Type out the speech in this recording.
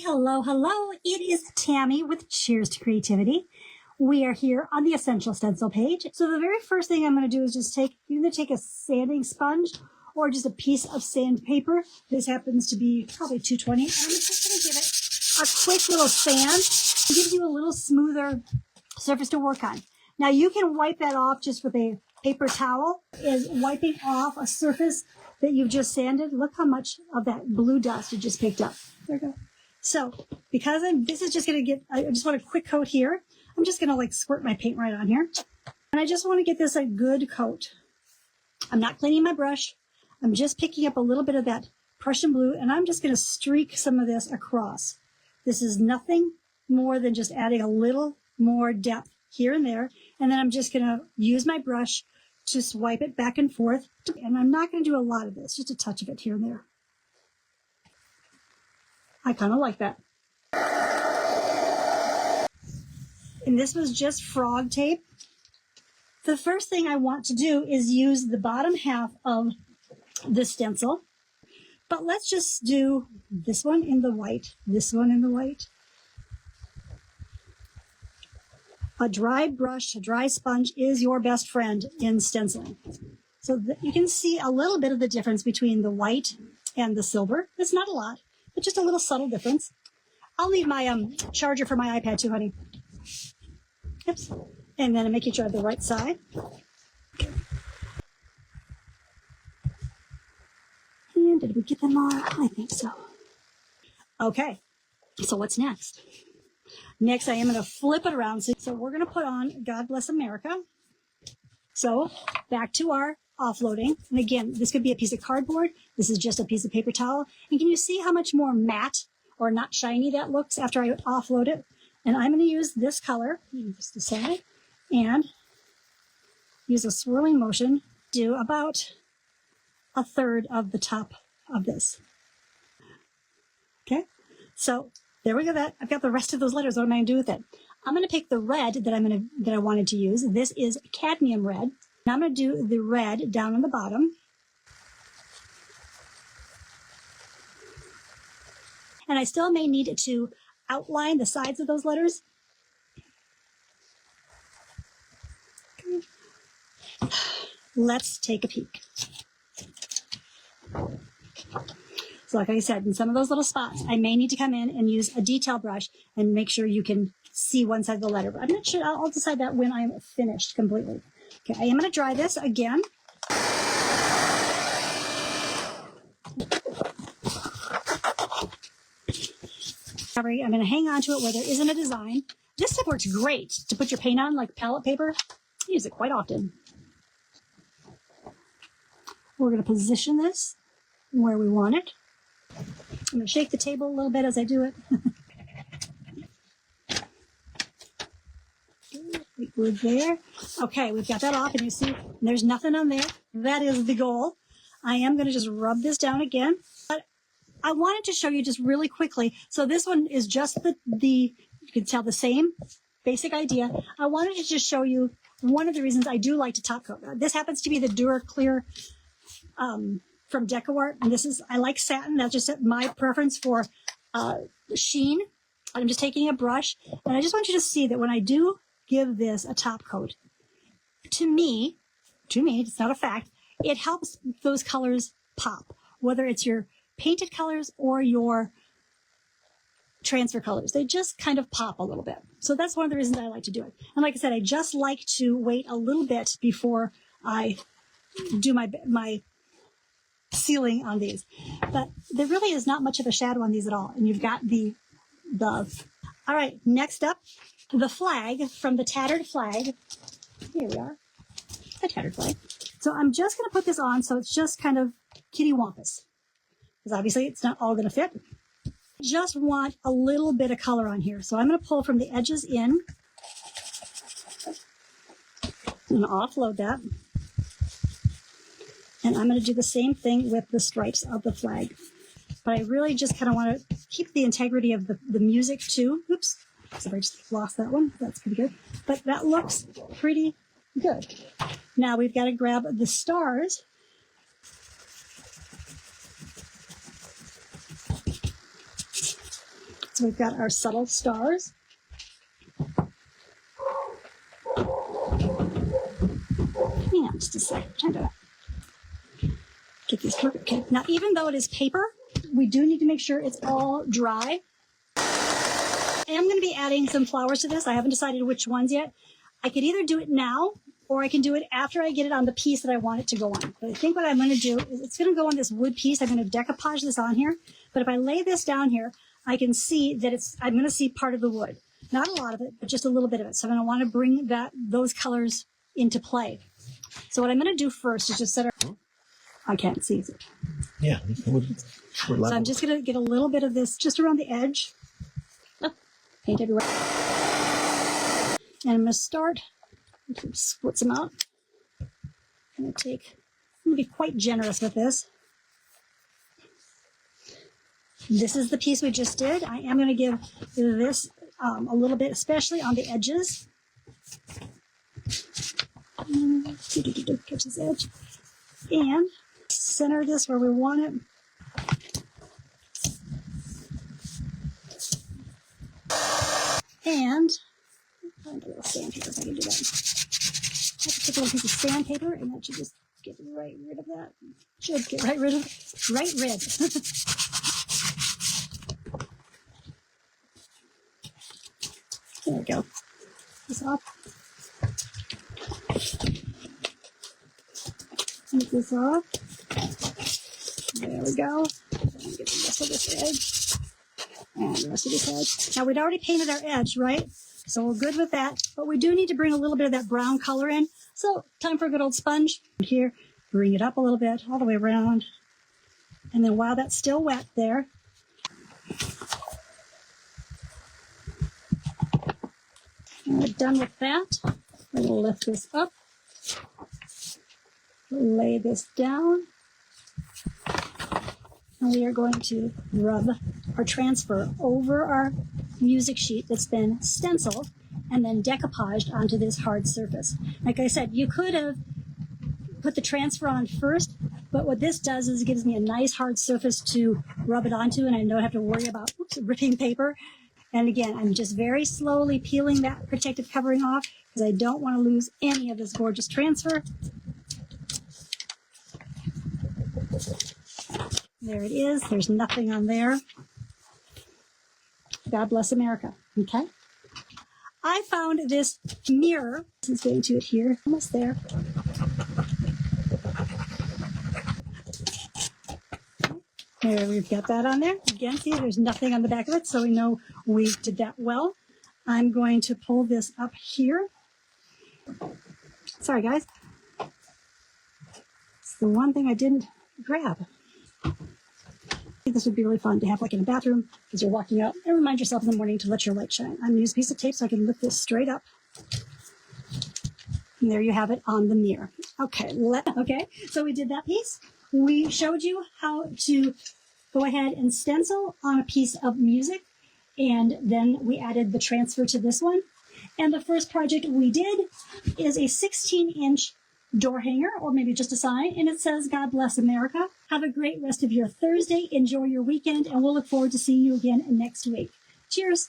hello, hello. It is Tammy with Cheers to Creativity. We are here on the Essential Stencil page. So the very first thing I'm going to do is just either take a sanding sponge or just a piece of sandpaper. This happens to be probably 220. And I'm just going to give it a quick little sand. It gives you a little smoother surface to work on. Now you can wipe that off just with a paper towel. Is wiping off a surface that you've just sanded. Look how much of that blue dust you just picked up. There we go. So because this is just going to get, I just want a quick coat here. I'm just going to like squirt my paint right on here. And I just want to get this a good coat. I'm not cleaning my brush. I'm just picking up a little bit of that Prussian blue and I'm just going to streak some of this across. This is nothing more than just adding a little more depth here and there. And then I'm just going to use my brush to swipe it back and forth. And I'm not going to do a lot of this, just a touch of it here and there. I kind of like that. And this was just frog tape. The first thing I want to do is use the bottom half of the stencil. But let's just do this one in the white, this one in the white. A dry brush, a dry sponge is your best friend in stenciling. So you can see a little bit of the difference between the white and the silver. It's not a lot, but just a little subtle difference. I'll need my charger for my iPad too, honey. Oops. And then I'm making sure I have the right side. And did we get them all? I think so. Okay, so what's next? Next, I am going to flip it around. So we're going to put on God Bless America. So back to our offloading. And again, this could be a piece of cardboard. This is just a piece of paper towel. And can you see how much more matte or not shiny that looks after I offload it? And I'm going to use this color, just aside, and use a swirling motion, do about a third of the top of this. Okay, so there we go. I've got the rest of those letters. What am I going to do with it? I'm going to pick the red that I wanted to use. This is cadmium red. Now I'm going to do the red down on the bottom. And I still may need to outline the sides of those letters. Okay. Let's take a peek. So like I said, in some of those little spots, I may need to come in and use a detail brush and make sure you can see one side of the letter. But I'm not sure. I'll decide that when I'm finished completely. Okay, I am going to dry this again. I'm going to hang on to it where there isn't a design. This stuff works great to put your paint on, like palette paper. I use it quite often. We're going to position this where we want it. I'm going to shake the table a little bit as I do it. We're there. Okay, we've got that off, and you see there's nothing on there. That is the goal. I am going to just rub this down again. But I wanted to show you just really quickly. So this one is just you can tell the same basic idea. I wanted to just show you one of the reasons I do like to top coat. This happens to be the Dura Clear from Decor. And I like satin. That's just my preference for sheen. I'm just taking a brush. And I just want you to see that when I do give this a top coat, to me, it's not a fact, it helps those colors pop, whether it's your painted colors or your transfer colors. They just kind of pop a little bit. So that's one of the reasons I like to do it. And like I said, I just like to wait a little bit before I do my sealing on these. But there really is not much of a shadow on these at all. And you've got the all right, next up, the flag from the Tattered Flag. Here we are, the Tattered Flag. So I'm just going to put this on so it's just kind of kitty wampus. Because obviously it's not all going to fit. Just want a little bit of color on here. So I'm going to pull from the edges in. I'm going to offload that. And I'm going to do the same thing with the stripes of the flag. But I really just kind of want to keep the integrity of the music too. Oops. Sorry, I just lost that one. That's pretty good. But that looks pretty good. Now we've got to grab the stars. So we've got our subtle stars. Yeah, just a sec. Trying to get these perfect. Okay. Now, even though it is paper, we do need to make sure it's all dry. I am going to be adding some flowers to this. I haven't decided which ones yet. I could either do it now, or I can do it after I get it on the piece that I want it to go on. But I think what I'm going to do is it's going to go on this wood piece. I'm going to decoupage this on here. But if I lay this down here, I can see that I'm going to see part of the wood. Not a lot of it, but just a little bit of it. So I'm going to want to bring those colors into play. So what I'm going to do first is just set our... I can't see it. Yeah. So I'm just going to get a little bit of this just around the edge. Paint everywhere. And I'm going to start... split some out. I'm going to be quite generous with this. This is the piece we just did. I am going to give this a little bit, especially on the edges. Catch this edge. And center this where we want it. And find a little sandpaper if I can do that. I have to take a little piece of sandpaper, and that should just get right rid of that. Should get right rid of it. Right rid. There we go. This off. Take this off. There we go. And get the rest of this edge. And the rest of this edge. Now, we'd already painted our edge, right? So we're good with that. But we do need to bring a little bit of that brown color in. So, time for a good old sponge. Here, bring it up a little bit, all the way around. And then while that's still wet there, when we're done with that, we're going to lift this up, lay this down, and we are going to rub our transfer over our music sheet that's been stenciled and then decoupaged onto this hard surface. Like I said, you could have put the transfer on first, but what this does is it gives me a nice hard surface to rub it onto, and I don't have to worry about ripping paper. And again, I'm just very slowly peeling that protective covering off because I don't want to lose any of this gorgeous transfer. There it is. There's nothing on there. God bless America. Okay. I found this mirror. Let's get into it here. Almost there. There, we've got that on there. Again, see, there's nothing on the back of it, so we know we did that well. I'm going to pull this up here. Sorry, guys. It's the one thing I didn't grab. I think this would be really fun to have like in a bathroom as you're walking out, and remind yourself in the morning to let your light shine. I'm going to use a piece of tape so I can lift this straight up. And there you have it on the mirror. Okay, so we did that piece. We showed you how to go ahead and stencil on a piece of music, and then we added the transfer to this one. And the first project we did is a 16-inch door hanger, or maybe just a sign, and it says, God bless America. Have a great rest of your Thursday. Enjoy your weekend, and we'll look forward to seeing you again next week. Cheers.